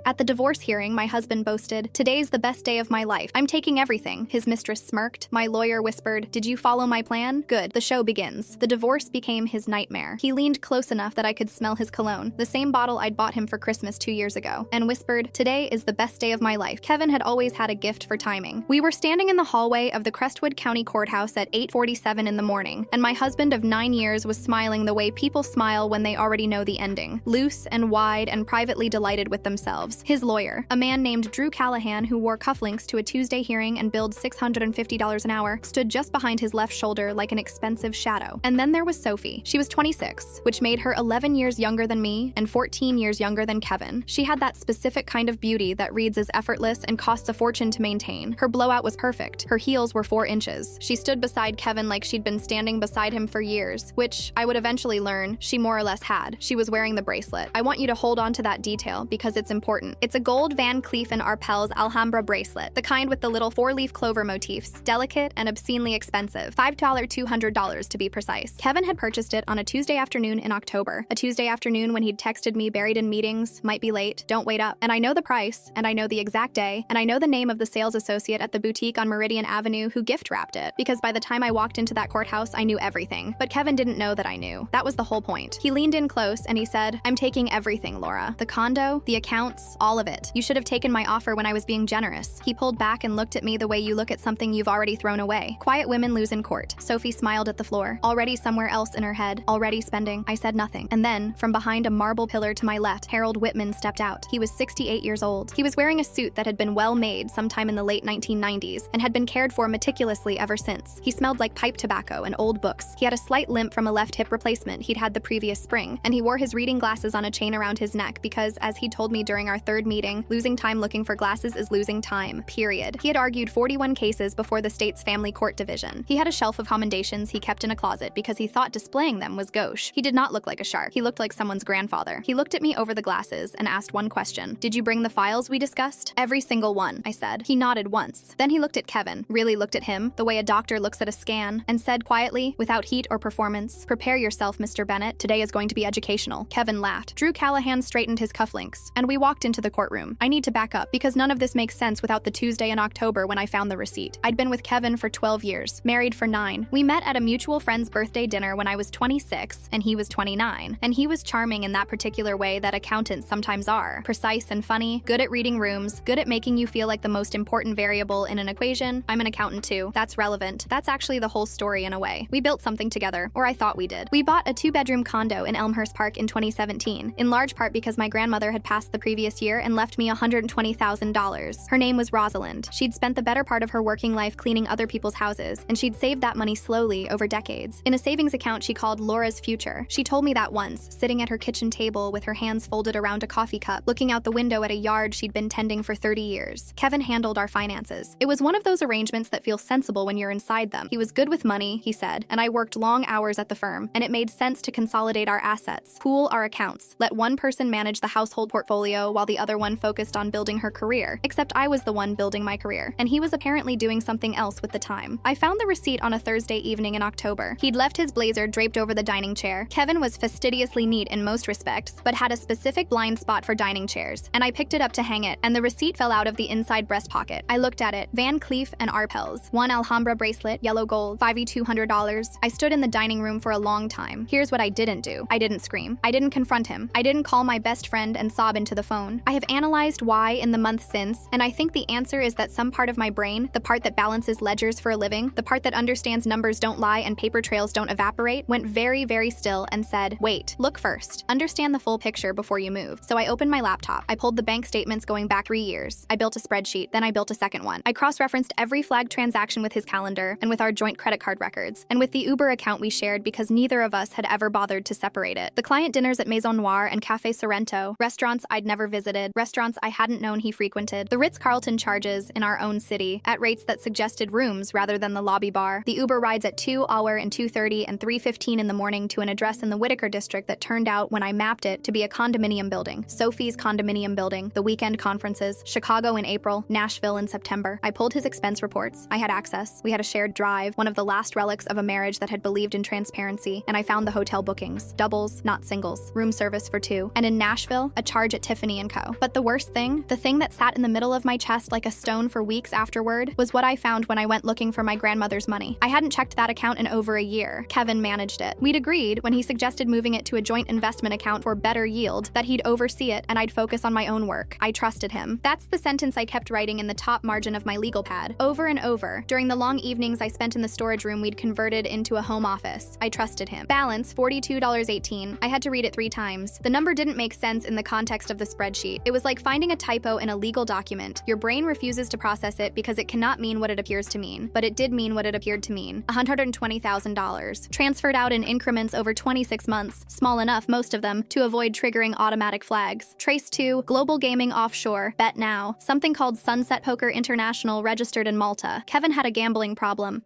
At the divorce hearing, my husband boasted, "Today's the best day of my life. I'm taking everything." His mistress smirked. My lawyer whispered, "Did you follow my plan? Good. The show begins." The divorce became his nightmare. He leaned close enough that I could smell his cologne, the same bottle I'd bought him for Christmas 2 years ago, and whispered, "Today is the best day of my life." Kevin had always had a gift for timing. We were standing in the hallway of the Crestwood County Courthouse at 8:47 in the morning, and my husband of 9 years was smiling the way people smile when they already know the ending, loose and wide and privately delighted with themselves. His lawyer, a man named Drew Callahan who wore cufflinks to a Tuesday hearing and billed $650 an hour, stood just behind his left shoulder like an expensive shadow. And then there was Sophie. She was 26, which made her 11 years younger than me and 14 years younger than Kevin. She had that specific kind of beauty that reads as effortless and costs a fortune to maintain. Her blowout was perfect. Her heels were 4 inches. She stood beside Kevin like she'd been standing beside him for years, which I would eventually learn she more or less had. She was wearing the bracelet. I want you to hold on to that detail because it's important. It's a gold Van Cleef and Arpels Alhambra bracelet, the kind with the little 4-leaf clover motifs, delicate and obscenely expensive, $5 $200 to be precise. Kevin had purchased it on a Tuesday afternoon in October, a Tuesday afternoon when he'd texted me buried in meetings, might be late, don't wait up. And I know the price, and I know the exact day, and I know the name of the sales associate at the boutique on Meridian Avenue who gift wrapped it, because by the time I walked into that courthouse, I knew everything. But Kevin didn't know that I knew. That was the whole point. He leaned in close and he said, "I'm taking everything, Laura. The condo, the accounts, all of it. You should have taken my offer when I was being generous." He pulled back and looked at me the way you look at something you've already thrown away. Quiet women lose in court. Sophie smiled at the floor, already somewhere else in her head, already spending. I said nothing. And then, from behind a marble pillar to my left, Harold Whitman stepped out. He was 68 years old. He was wearing a suit that had been well made sometime in the late 1990s and had been cared for meticulously ever since. He smelled like pipe tobacco and old books. He had a slight limp from a left hip replacement he'd had the previous spring, and he wore his reading glasses on a chain around his neck because, as he told me during our third meeting, losing time looking for glasses is losing time, period. He had argued 41 cases before the state's family court division. He had a shelf of commendations he kept in a closet because he thought displaying them was gauche. He did not look like a shark. He looked like someone's grandfather. He looked at me over the glasses and asked one question. "Did you bring the files we discussed?" "Every single one," I said. He nodded once. Then he looked at Kevin, really looked at him, the way a doctor looks at a scan, and said quietly, without heat or performance, "Prepare yourself, Mr. Bennett. Today is going to be educational." Kevin laughed. Drew Callahan straightened his cufflinks, and we walked into the courtroom. I need to back up, because none of this makes sense without the Tuesday in October when I found the receipt. I'd been with Kevin for 12 years, married for 9. We met at a mutual friend's birthday dinner when I was 26, and he was 29. And he was charming in that particular way that accountants sometimes are. Precise and funny, good at reading rooms, good at making you feel like the most important variable in an equation. I'm an accountant too. That's relevant. That's actually the whole story in a way. We built something together, or I thought we did. We bought a 2-bedroom condo in Elmhurst Park in 2017, in large part because my grandmother had passed the previous year and left me $120,000. Her name was Rosalind. She'd spent the better part of her working life cleaning other people's houses, and she'd saved that money slowly over decades. In a savings account she called Laura's Future. She told me that once, sitting at her kitchen table with her hands folded around a coffee cup, looking out the window at a yard she'd been tending for 30 years. Kevin handled our finances. It was one of those arrangements that feel sensible when you're inside them. He was good with money, he said, and I worked long hours at the firm, and it made sense to consolidate our assets, pool our accounts, let one person manage the household portfolio while the other one focused on building her career, except I was the one building my career, and he was apparently doing something else with the time. I found the receipt on a Thursday evening in October. He'd left his blazer draped over the dining chair. Kevin was fastidiously neat in most respects, but had a specific blind spot for dining chairs, and I picked it up to hang it, and the receipt fell out of the inside breast pocket. I looked at it. Van Cleef and Arpels. 1 Alhambra bracelet, yellow gold, $5,200. I stood in the dining room for a long time. Here's what I didn't do. I didn't scream. I didn't confront him. I didn't call my best friend and sob into the phone. I have analyzed why in the month since, and I think the answer is that some part of my brain, the part that balances ledgers for a living, the part that understands numbers don't lie and paper trails don't evaporate, went very, very still and said, "Wait, look first. Understand the full picture before you move." So I opened my laptop. I pulled the bank statements going back 3 years. I built a spreadsheet, then I built a second one. I cross-referenced every flagged transaction with his calendar and with our joint credit card records, and with the Uber account we shared because neither of us had ever bothered to separate it. The client dinners at Maison Noire and Café Sorrento, restaurants I'd never visited, restaurants I hadn't known he frequented, the Ritz-Carlton charges in our own city, at rates that suggested rooms rather than the lobby bar, the Uber rides at 2 hour and 2:30 and 3:15 in the morning to an address in the Whitaker district that turned out, when I mapped it, to be a condominium building, Sophie's condominium building, the weekend conferences, Chicago in April, Nashville in September. I pulled his expense reports. I had access. We had a shared drive, one of the last relics of a marriage that had believed in transparency, and I found the hotel bookings, doubles, not singles, room service for 2, and in Nashville, a charge at Tiffany & Mexico. But the worst thing, the thing that sat in the middle of my chest like a stone for weeks afterward, was what I found when I went looking for my grandmother's money. I hadn't checked that account in over a year. Kevin managed it. We'd agreed, when he suggested moving it to a joint investment account for better yield, that he'd oversee it and I'd focus on my own work. I trusted him. That's the sentence I kept writing in the top margin of my legal pad, over and over. During the long evenings I spent in the storage room we'd converted into a home office. I trusted him. Balance, $42.18. I had to read it 3 times. The number didn't make sense in the context of the spreadsheet. It was like finding a typo in a legal document. Your brain refuses to process it because it cannot mean what it appears to mean. But it did mean what it appeared to mean. $120,000. Transferred out in increments over 26 months, small enough, most of them, to avoid triggering automatic flags. Traced to Global Gaming Offshore, Bet Now, something called Sunset Poker International, registered in Malta. Kevin had a gambling problem.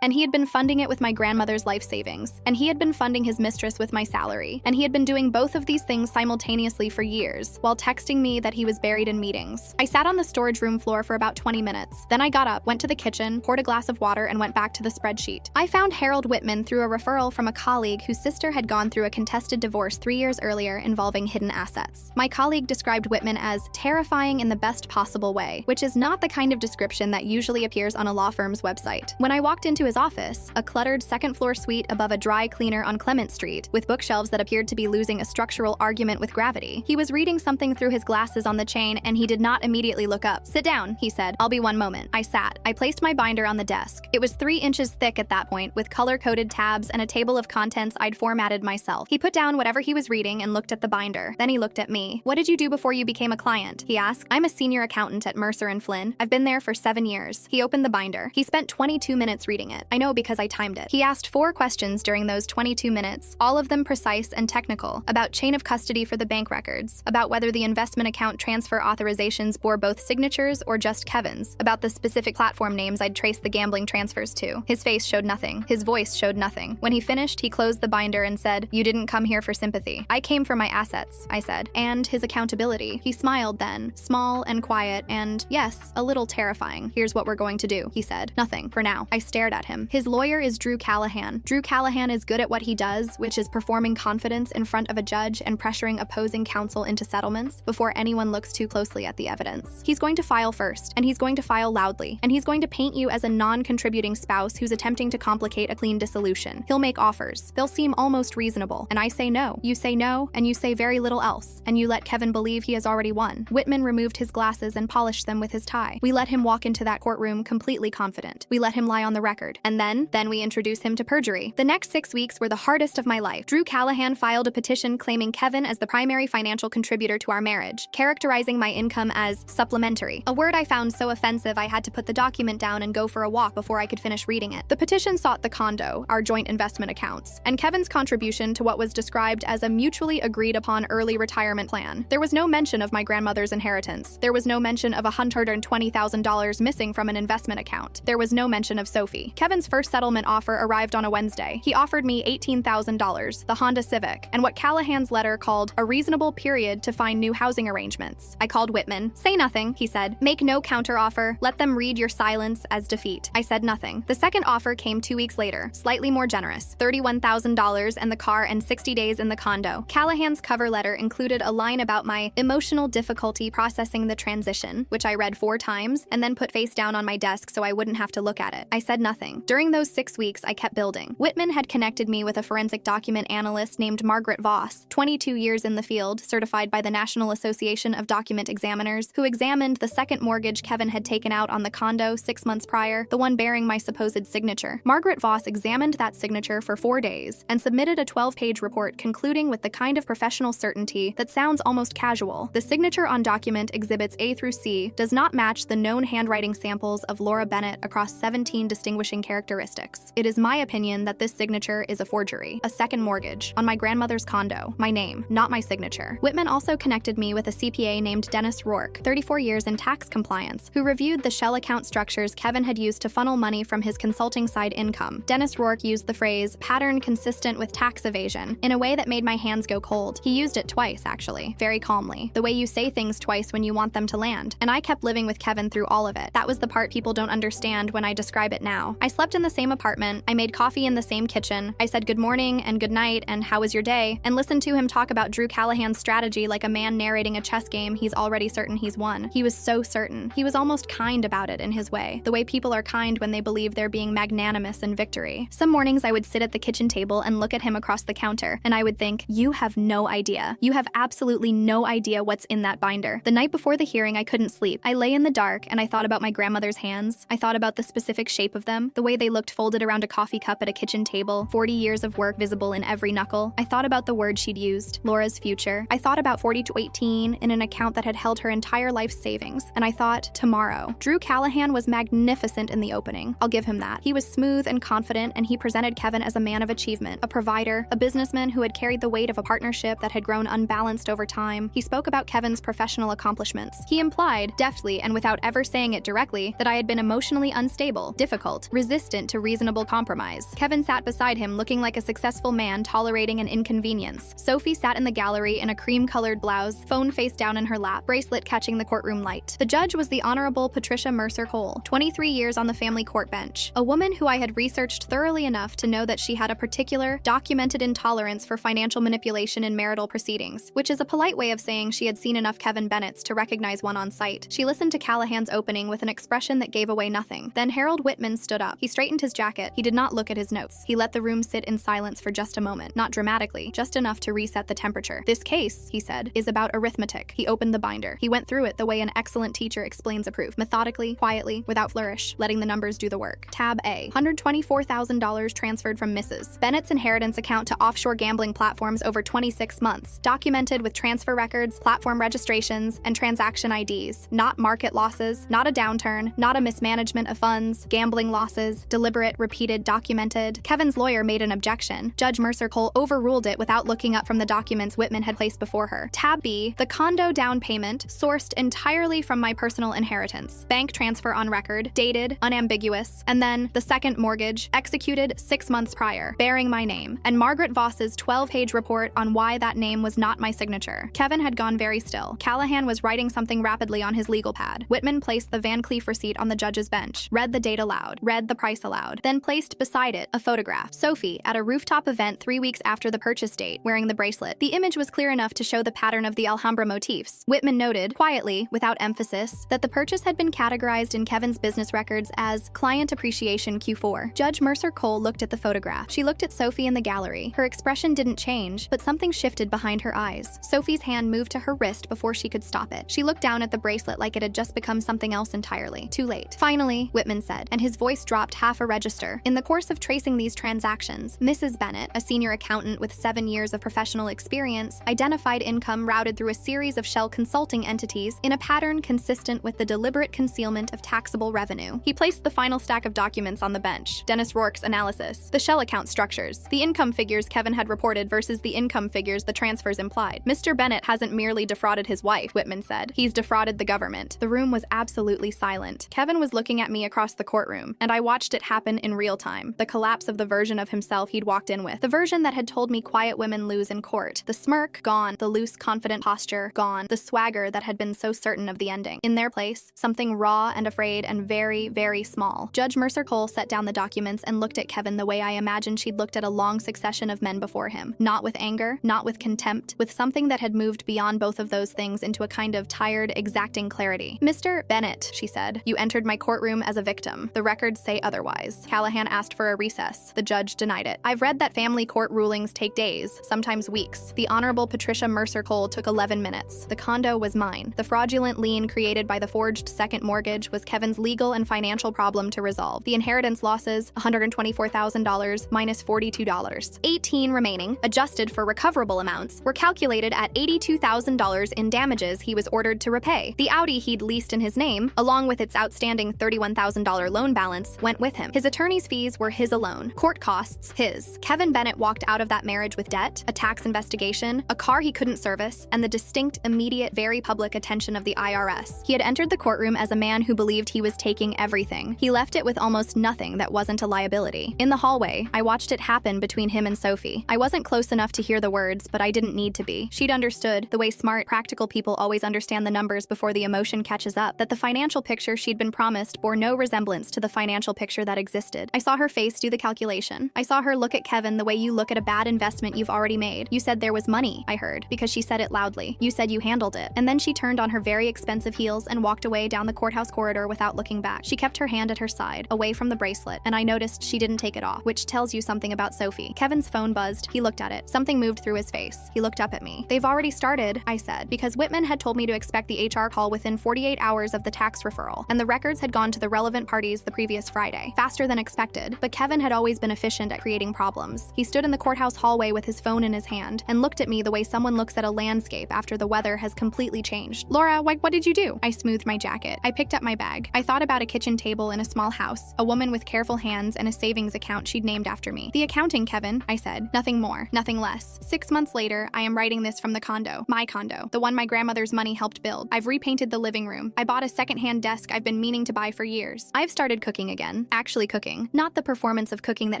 And he had been funding it with my grandmother's life savings. And he had been funding his mistress with my salary. And he had been doing both of these things simultaneously for years, while texting me that he was buried in meetings. I sat on the storage room floor for about 20 minutes. Then I got up, went to the kitchen, poured a glass of water, and went back to the spreadsheet. I found Harold Whitman through a referral from a colleague whose sister had gone through a contested divorce 3 years earlier involving hidden assets. My colleague described Whitman as terrifying in the best possible way, which is not the kind of description that usually appears on a law firm's website. When I walked into his office, a cluttered second-floor suite above a dry cleaner on Clement Street, with bookshelves that appeared to be losing a structural argument with gravity, he was reading something through his glasses on the chain, and he did not immediately look up. "Sit down," he said. "I'll be 1 moment." I sat. I placed my binder on the desk. It was 3 inches thick at that point, with color-coded tabs and a table of contents I'd formatted myself. He put down whatever he was reading and looked at the binder. Then he looked at me. "What did you do before you became a client?" he asked. "I'm a senior accountant at Mercer & Flynn. I've been there for 7 years. He opened the binder. He spent 22 minutes reading it. I know because I timed it. He asked 4 questions during those 22 minutes, all of them precise and technical, about chain of custody for the bank records, about whether the investment account transfer authorizations bore both signatures or just Kevin's, about the specific platform names I'd traced the gambling transfers to. His face showed nothing. His voice showed nothing. When he finished, he closed the binder and said, "You didn't come here for sympathy." "I came for my assets," I said, "and his accountability." He smiled then, small and quiet and, yes, a little terrifying. "Here's what we're going to do," he said. "Nothing, for now." I stared at him. His lawyer is Drew Callahan. Drew Callahan is good at what he does, which is performing confidence in front of a judge and pressuring opposing counsel into settlements before anyone looks too closely at the evidence. He's going to file first, and he's going to file loudly, and he's going to paint you as a non-contributing spouse who's attempting to complicate a clean dissolution. He'll make offers. They'll seem almost reasonable, and I say no. You say no, and you say very little else, and you let Kevin believe he has already won. Whitman removed his glasses and polished them with his tie. We let him walk into that courtroom completely confident. We let him lie on the record. And then we introduce him to perjury. The next 6 weeks were the hardest of my life. Drew Callahan filed a petition claiming Kevin as the primary financial contributor to our marriage, characterizing my income as supplementary, a word I found so offensive I had to put the document down and go for a walk before I could finish reading it. The petition sought the condo, our joint investment accounts, and Kevin's contribution to what was described as a mutually agreed upon early retirement plan. There was no mention of my grandmother's inheritance. There was no mention of $120,000 missing from an investment account. There was no mention of Sophie. Kevin's first settlement offer arrived on a Wednesday. He offered me $18,000, the Honda Civic, and what Callahan's letter called a reasonable period to find new housing arrangements. I called Whitman. "Say nothing," he said. "Make no counteroffer. Let them read your silence as defeat." I said nothing. The second offer came 2 weeks later, slightly more generous, $31,000 and the car and 60 days in the condo. Callahan's cover letter included a line about my emotional difficulty processing the transition, which I read 4 times and then put face down on my desk so I wouldn't have to look at it. I said nothing. During those 6 weeks, I kept building. Whitman had connected me with a forensic document analyst named Margaret Voss, 22 years in the field, certified by the National Association of Document Examiners, who examined the second mortgage Kevin had taken out on the condo 6 months prior, the one bearing my supposed signature. Margaret Voss examined that signature for 4 days and submitted a 12-page report concluding with the kind of professional certainty that sounds almost casual. The signature on document exhibits A through C does not match the known handwriting samples of Laura Bennett across 17 distinguishing characteristics. It is my opinion that this signature is a forgery, a second mortgage, on my grandmother's condo, my name, not my signature. Whitman also connected me with a CPA named Dennis Rourke, 34 years in tax compliance, who reviewed the shell account structures Kevin had used to funnel money from his consulting side income. Dennis Rourke used the phrase, pattern consistent with tax evasion, in a way that made my hands go cold. He used it twice, actually, very calmly, the way you say things twice when you want them to land. And I kept living with Kevin through all of it. That was the part people don't understand when I describe it now. I slept in the same apartment, I made coffee in the same kitchen, I said good morning and good night and how was your day, and listened to him talk about Drew Callahan's strategy strategy like a man narrating a chess game he's already certain he's won. He was so certain. He was almost kind about it in his way, the way people are kind when they believe they're being magnanimous in victory. Some mornings I would sit at the kitchen table and look at him across the counter, and I would think, you have no idea. You have absolutely no idea what's in that binder. The night before the hearing, I couldn't sleep. I lay in the dark, and I thought about my grandmother's hands. I thought about the specific shape of them, the way they looked folded around a coffee cup at a kitchen table, 40 years of work visible in every knuckle. I thought about the word she'd used, Laura's future. I thought about 40 to 18 in an account that had held her entire life's savings, and I thought, tomorrow. Drew Callahan was magnificent in the opening. I'll give him that. He was smooth and confident, and he presented Kevin as a man of achievement, a provider, a businessman who had carried the weight of a partnership that had grown unbalanced over time. He spoke about Kevin's professional accomplishments. He implied, deftly and without ever saying it directly, that I had been emotionally unstable, difficult, resistant to reasonable compromise. Kevin sat beside him looking like a successful man tolerating an inconvenience. Sophie sat in the gallery in a cream-colored blouse, phone face down in her lap, bracelet catching the courtroom light. The judge was the Honorable Patricia Mercer Cole, 23 years on the family court bench, a woman who I had researched thoroughly enough to know that she had a particular, documented intolerance for financial manipulation in marital proceedings, which is a polite way of saying she had seen enough Kevin Bennett's to recognize one on sight. She listened to Callahan's opening with an expression that gave away nothing. Then Harold Whitman stood up. He straightened his jacket. He did not look at his notes. He let the room sit in silence for just a moment, not dramatically, just enough to reset the temperature. This case, he said, is about arithmetic. He opened the binder. He went through it the way an excellent teacher explains a proof, methodically, quietly, without flourish, letting the numbers do the work. Tab A, $124,000 transferred from Mrs. Bennett's inheritance account to offshore gambling platforms over 26 months, documented with transfer records, platform registrations, and transaction IDs. Not market losses, not a downturn, not a mismanagement of funds, gambling losses, deliberate, repeated, documented. Kevin's lawyer made an objection. Judge Mercer Cole overruled it without looking up from the documents Whitman had placed before her. Tab B, the condo down payment, sourced entirely from my personal inheritance. Bank transfer on record, dated, unambiguous, and then the second mortgage, executed 6 months prior, bearing my name, and Margaret Voss's 12-page report on why that name was not my signature. Kevin had gone very still. Callahan was writing something rapidly on his legal pad. Whitman placed the Van Cleef receipt on the judge's bench, read the date aloud, read the price aloud, then placed beside it a photograph. Sophie, at a rooftop event 3 weeks after the purchase date, wearing the bracelet. The image was clear enough to show the pattern of the Alhambra motifs. Whitman noted, quietly, without emphasis, that the purchase had been categorized in Kevin's business records as Client Appreciation Q4. Judge Mercer Cole looked at the photograph. She looked at Sophie in the gallery. Her expression didn't change, but something shifted behind her eyes. Sophie's hand moved to her wrist before she could stop it. She looked down at the bracelet like it had just become something else entirely. Too late. Finally, Whitman said, and his voice dropped half a register. In the course of tracing these transactions, Mrs. Bennett, a senior accountant with 7 years of professional experience, identified income routed through a series of shell consulting entities in a pattern consistent with the deliberate concealment of taxable revenue. He placed the final stack of documents on the bench. Dennis Rourke's analysis. The shell account structures. The income figures Kevin had reported versus the income figures the transfers implied. Mr. Bennett hasn't merely defrauded his wife, Whitman said. He's defrauded the government. The room was absolutely silent. Kevin was looking at me across the courtroom, and I watched it happen in real time. The collapse of the version of himself he'd walked in with. The version that had told me quiet women lose in court. The smirk, gone. The loose, confident posture, gone. The swagger that had been so certain of the ending. In their place, something raw and afraid and very, very small. Judge Mercer Cole set down the documents and looked at Kevin the way I imagined she'd looked at a long succession of men before him. Not with anger, not with contempt, with something that had moved beyond both of those things into a kind of tired, exacting clarity. Mr. Bennett, she said, you entered my courtroom as a victim. The records say otherwise. Callahan asked for a recess. The judge denied it. I've read that family court rulings take days, sometimes weeks. The Honorable Patricia Mercer Cole took 11 minutes. The condo was mine. The fraudulent lien created by the forged second mortgage was Kevin's legal and financial problem to resolve. The inheritance losses, $124,000 minus $42. 18 remaining, adjusted for recoverable amounts, were calculated at $82,000 in damages he was ordered to repay. The Audi he'd leased in his name, along with its outstanding $31,000 loan balance, went with him. His attorney's fees were his alone. Court costs, his. Kevin Bennett walked out of that marriage with debt, a tax investigation, a car he couldn't service, and the distinct, immediate, very public attention of the IRS. He had entered the courtroom as a man who believed he was taking everything. He left it with almost nothing that wasn't a liability. In the hallway, I watched it happen between him and Sophie. I wasn't close enough to hear the words, but I didn't need to be. She'd understood, the way smart, practical people always understand the numbers before the emotion catches up, that the financial picture she'd been promised bore no resemblance to the financial picture that existed. I saw her face do the calculation. I saw her look at Kevin the way you look at a bad investment you've already made. You said there was money, I heard. because she said it loudly. You said you handled it. And then she turned on her very expensive heels and walked away down the courthouse corridor without looking back. She kept her hand at her side, away from the bracelet, and I noticed she didn't take it off, which tells you something about Sophie. Kevin's phone buzzed. He looked at it. Something moved through his face. He looked up at me. They've already started, I said, because Whitman had told me to expect the HR call within 48 hours of the tax referral, and the records had gone to the relevant parties the previous Friday. Faster than expected, but Kevin had always been efficient at creating problems. He stood in the courthouse hallway with his phone in his hand and looked at me the way someone looks at a landscape after the weather has completely changed. Laura, what did you do? I smoothed my jacket. I picked up my bag. I thought about a kitchen table in a small house, a woman with careful hands and a savings account she'd named after me. The accounting, Kevin, I said. Nothing more, nothing less. 6 months later, I am writing this from the condo. My condo. The one my grandmother's money helped build. I've repainted the living room. I bought a secondhand desk I've been meaning to buy for years. I've started cooking again. Actually cooking. Not the performance of cooking that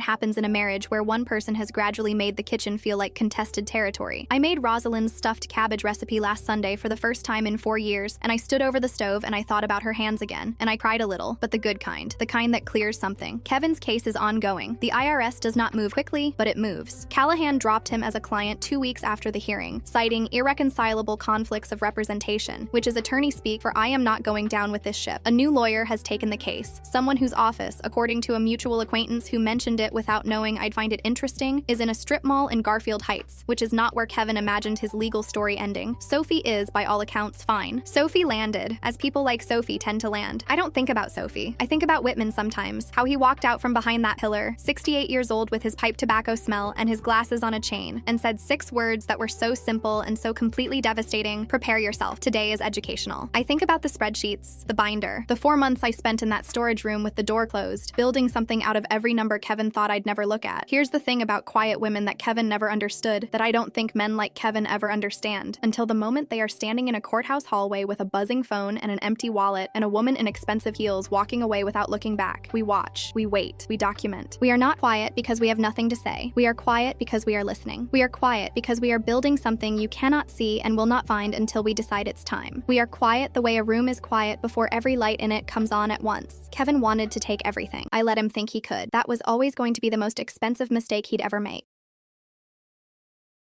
happens in a marriage where one person has gradually made the kitchen feel like contested territory. I made Rosalind's stuffed cabbage recipe last Sunday for the first time in 4 years, and I stood over the stove and I thought about her hands again, and I cried a little, but the good kind. The kind that clears something. Kevin's case is ongoing. The IRS does not move quickly, but it moves. Callahan dropped him as a client 2 weeks after the hearing, citing irreconcilable conflicts of representation, which is attorney speak for I am not going down with this ship. A new lawyer has taken the case, someone whose office, according to a mutual acquaintance who mentioned it without knowing I'd find it interesting, is in a strip mall in Garfield Heights, which is not where Kevin imagined his legal story ending. Sophie is, by all accounts, fine. Sophie landed, as people like Sophie tend to land. I don't think about Sophie. I think about Whitman sometimes, how he walked out from behind that pillar, 68 years old with his pipe tobacco smell and his glasses on a chain, and said 6 words that were so simple and so completely devastating: prepare yourself. Today is educational. I think about the spreadsheets, the binder, the 4 months I spent in that storage room with the door closed, building something out of every number Kevin thought I'd never look at. Here's the thing about quiet women that Kevin never understood, that I don't think men like Kevin ever understand, until the moment they are standing in a courthouse hallway with a buzzing phone and an empty wallet and a woman in expensive heels walking away without looking back. We watch, we wait, we document. We are not quiet because we have nothing to say. We are quiet because we are listening. We are quiet because we are building something you cannot see and will not find until we decide it's time. We are quiet the way a room is quiet before every light in it comes on at once. Kevin wanted to take everything. I let him think he could. That was always going to be the most expensive mistake he'd ever make.